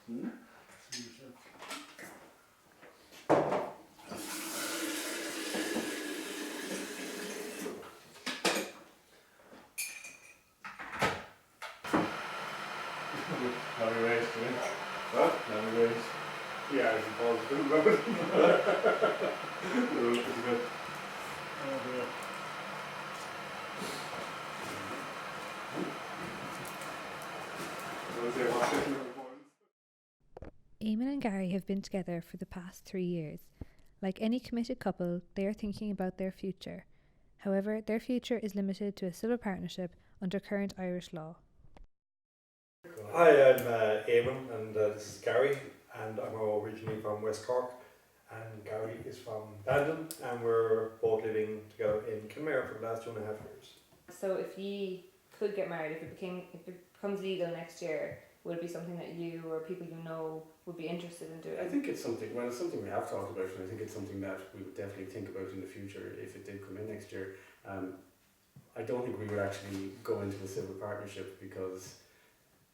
Hmm? Have you raised it? What? Have you raised? Yeah, I suppose it's good. Oh dear. Eamon and Gary have been together for the past 3 years. Like any committed couple, they are thinking about their future. However, their future is limited to a civil partnership under current Irish law. Hi, I'm Eamon and this is Gary, and I'm originally from West Cork, and Gary is from Bandon, and we're both living together in Kenmare for the last 2.5 years. So if you could get married, if it becomes legal next year, would it be something that you or people you know would be interested in doing? I think it's something we have talked about, and I think it's something that we would definitely think about in the future if it did come in next year. I don't think we would actually go into a civil partnership because,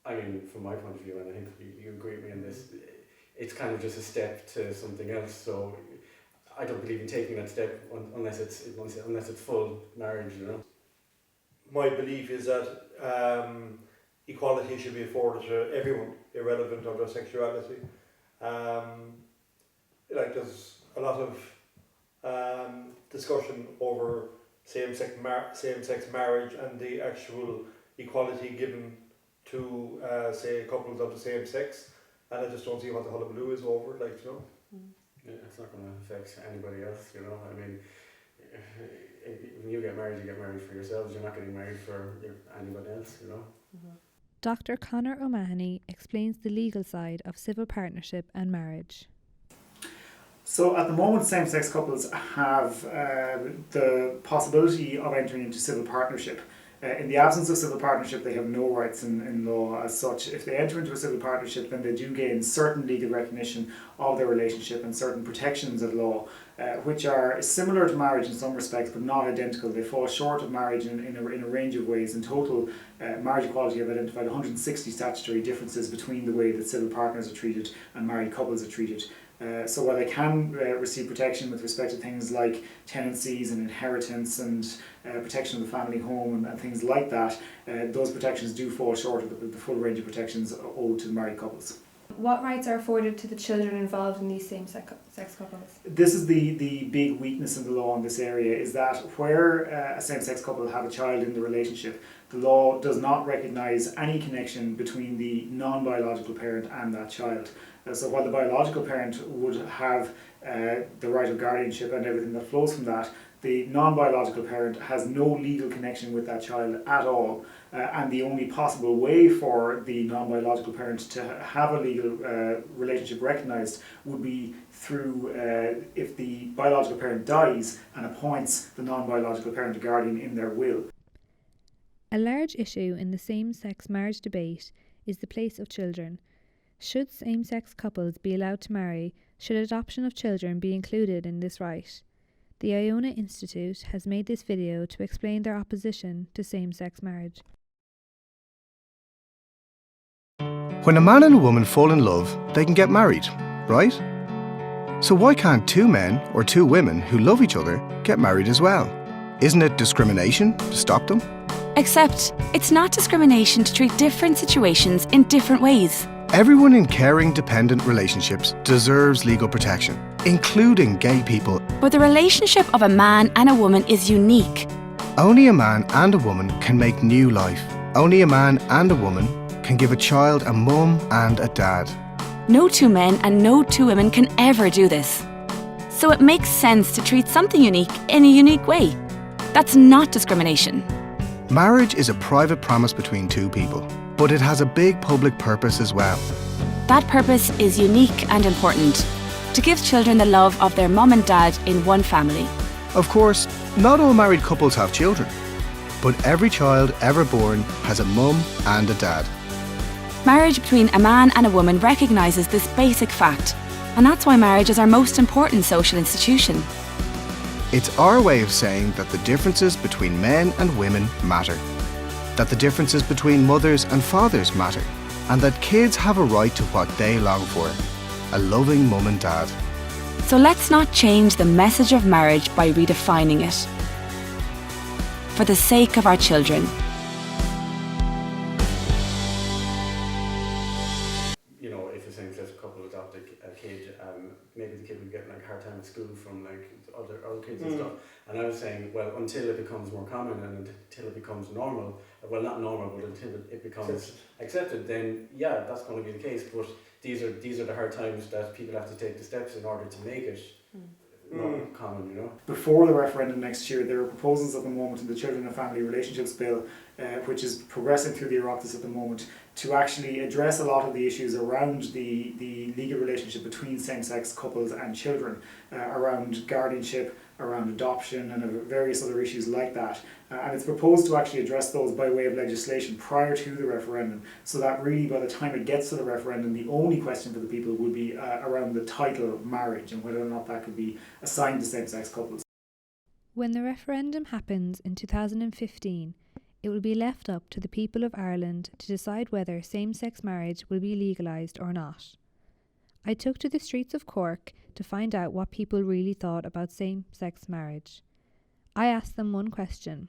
I mean, from my point of view, and I think you agree with me on this, it's kind of just a step to something else. So I don't believe in taking that step unless it's full marriage, you know. My belief is that equality should be afforded to everyone, irrelevant of their sexuality. There's a lot of discussion over same-sex marriage and the actual equality given to, say, couples of the same sex, and I just don't see what the hullabaloo is over, Yeah, it's not going to affect anybody else, you know. I mean, when you get married for yourselves. You're not getting married for anybody else, you know. Mm-hmm. Dr. Conor O'Mahony explains the legal side of civil partnership and marriage. So at the moment, same-sex couples have the possibility of entering into civil partnership. In the absence of civil partnership, they have no rights in law as such. If they enter into a civil partnership, then they do gain certain legal recognition of their relationship and certain protections of law, which are similar to marriage in some respects, but not identical. They fall short of marriage in a range of ways. In total, Marriage Equality have identified 160 statutory differences between the way that civil partners are treated and married couples are treated. So while they can receive protection with respect to things like tenancies and inheritance and protection of the family home and things like that, those protections do fall short of the full range of protections owed to married couples. What rights are afforded to the children involved in these same-sex couples? This is the big weakness in the law in this area, is that where a same-sex couple have a child in the relationship, the law does not recognise any connection between the non-biological parent and that child. So while the biological parent would have the right of guardianship and everything that flows from that, the non-biological parent has no legal connection with that child at all. And the only possible way for the non-biological parent to have a legal relationship recognised would be through if the biological parent dies and appoints the non-biological parent a guardian in their will. A large issue in the same-sex marriage debate is the place of children. Should same-sex couples be allowed to marry? Should adoption of children be included in this right? The Iona Institute has made this video to explain their opposition to same-sex marriage. When a man and a woman fall in love, they can get married, right? So why can't two men or two women who love each other get married as well? Isn't it discrimination to stop them? Except, it's not discrimination to treat different situations in different ways. Everyone in caring, dependent relationships deserves legal protection, including gay people. But the relationship of a man and a woman is unique. Only a man and a woman can make new life. Only a man and a woman can give a child a mum and a dad. No two men and no two women can ever do this. So it makes sense to treat something unique in a unique way. That's not discrimination. Marriage is a private promise between two people, but it has a big public purpose as well. That purpose is unique and important, to give children the love of their mum and dad in one family. Of course, not all married couples have children, but every child ever born has a mum and a dad. Marriage between a man and a woman recognises this basic fact, and that's why marriage is our most important social institution. It's our way of saying that the differences between men and women matter. That the differences between mothers and fathers matter. and that kids have a right to what they long for, a loving mum and dad. So let's not change the message of marriage by redefining it. For the sake of our children. You know, if a same-sex couple adopt a kid, maybe the kid would get like a hard time at school from like other kids and stuff. And I was saying, well, until it becomes more common and until it becomes normal, well, not normal, but until it becomes accepted, then yeah, that's going to be the case. But these are the hard times that people have to take the steps in order to make it not common, you know. Before the referendum next year, there are proposals at the moment in the Children and Family Relationships Bill, which is progressing through the Oireachtas at the moment, to actually address a lot of the issues around the legal relationship between same-sex couples and children, around guardianship, around adoption, and various other issues like that. And it's proposed to actually address those by way of legislation prior to the referendum, so that really by the time it gets to the referendum, the only question for the people would be around the title of marriage and whether or not that could be assigned to same-sex couples. When the referendum happens in 2015, it will be left up to the people of Ireland to decide whether same-sex marriage will be legalised or not. I took to the streets of Cork to find out what people really thought about same-sex marriage. I asked them one question: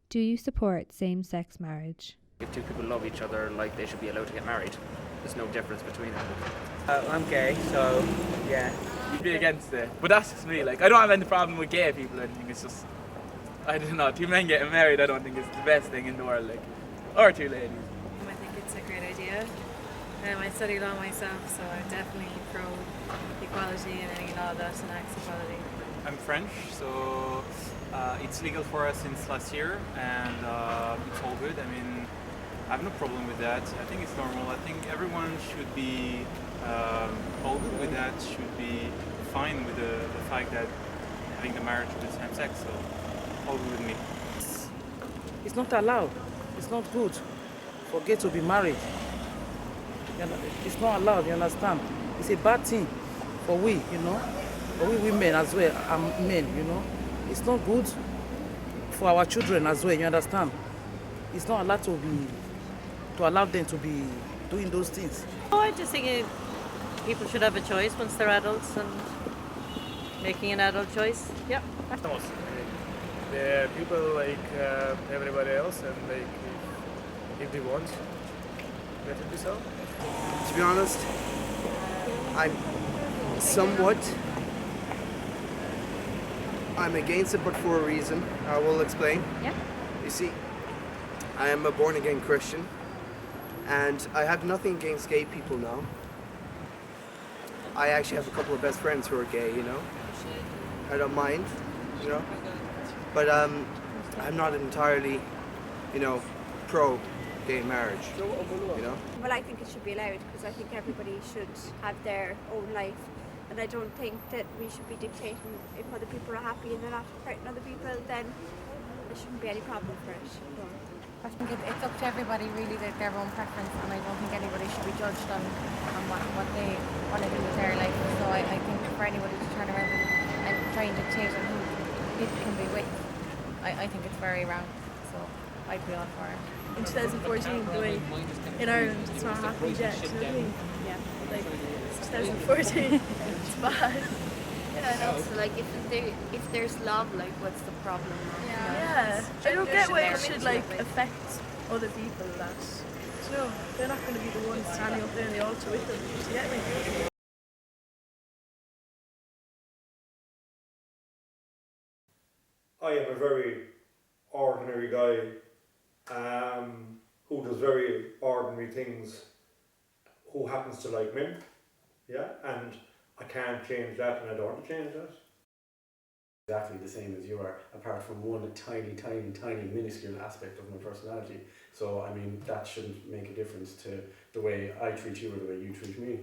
do you support same-sex marriage? If two people love each other, like, they should be allowed to get married. There's no difference between them. I'm gay, so yeah. You'd be against it, but that's just me. Like, I don't have any problem with gay people or anything. It's just, I don't know, two men getting married, I don't think is the best thing in the world, like, or two ladies. I think it's a great idea. I study law myself, so I'm definitely pro equality and any law that enacts equality. I'm French, so it's legal for us since last year, and it's all good. I mean, I have no problem with that. I think it's normal. I think everyone should be all good with that, should be fine with the fact that having the marriage with the same sex, so all good with me. It's not allowed. It's not good for gay to be married. It's not allowed, you understand? It's a bad thing for we, you know, for we women as well, and men, you know. It's not good for our children as well, you understand? It's not allowed to allow them to be doing those things. Oh, I just think people should have a choice once they're adults and making an adult choice. Yeah. They're people like everybody else, and like if they want, let it be so. To be honest, I'm against it, but for a reason. I will explain. Yeah. You see, I am a born-again Christian, and I have nothing against gay people now. I actually have a couple of best friends who are gay, you know. I don't mind, you know. But I'm not entirely, you know, pro gay marriage, you know. Well, I think it should be allowed because I think everybody should have their own life, and I don't think that we should be dictating if other people are happy and they're not hurting other people, then there shouldn't be any problem for it. I think it's up to everybody really, their own preference, and I don't think anybody should be judged on what they want to do with their life. So I think for anybody to turn around and try and dictate on who people can be with, I think it's very wrong. So I'd be all for it. In 2014, the way in Ireland it's not happened yet, do you know what I mean? Yeah, like it's 2014, it's bad. Yeah, I know. So like if there's love, like what's the problem? Yeah. I don't get why it should like affect other people that, you know, they're not going to be the ones standing up there in the altar with them, do you get me? I am a very ordinary guy who does very ordinary things, who happens to like men, yeah, and I can't change that and I don't want to change that. Exactly the same as you are, apart from one tiny minuscule aspect of my personality. So I mean, that shouldn't make a difference to the way I treat you or the way you treat me.